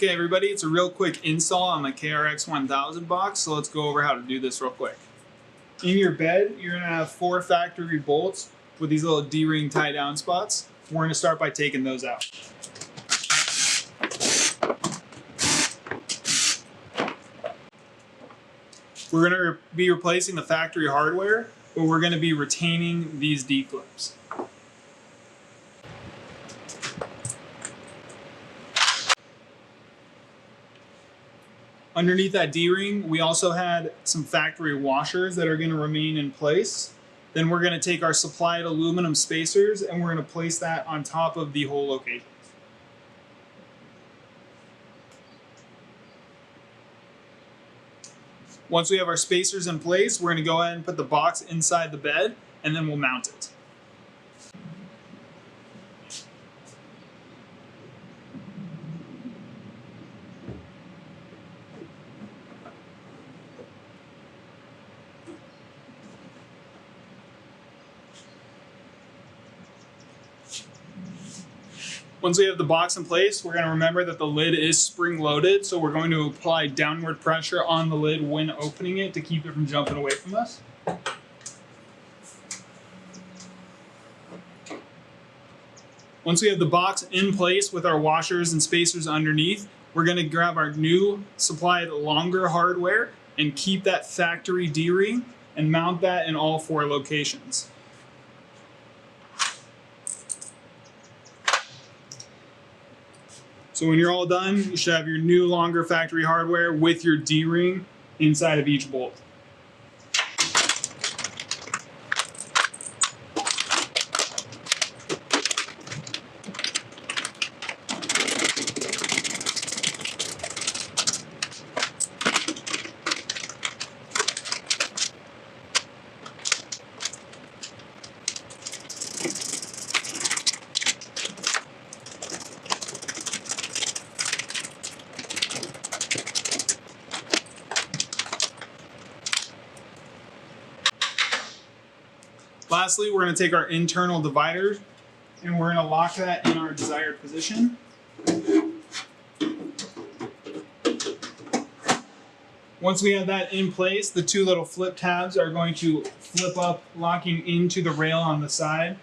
Okay everybody, it's a real quick install on the KRX 1000 box, so let's go over how to do this real quick. In your bed, you're going to have 4 factory bolts with these little D-ring tie down spots. We're going to start by taking those out. We're going to be replacing the factory hardware, but we're going to be retaining these D-clips. Underneath that D-ring, we also had some factory washers that are going to remain in place. Then we're going to take our supplied aluminum spacers and we're going to place that on top of the hole locations. Once we have our spacers in place, we're going to go ahead and put the box inside the bed and then we'll mount it. Once we have the box in place, we're going to remember that the lid is spring loaded, so we're going to apply downward pressure on the lid when opening it to keep it from jumping away from us. Once we have the box in place with our washers and spacers underneath, we're going to grab our new supplied longer hardware and keep that factory D-ring and mount that in all 4 locations. So when you're all done, you should have your new longer factory hardware with your D-ring inside of each bolt. Lastly, we're going to take our internal divider and we're going to lock that in our desired position. Once we have that in place, the 2 little flip tabs are going to flip up, locking into the rail on the side.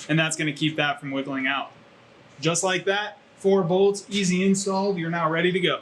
And that's going to keep that from wiggling out. Just like that, 4 bolts, easy install, you're now ready to go.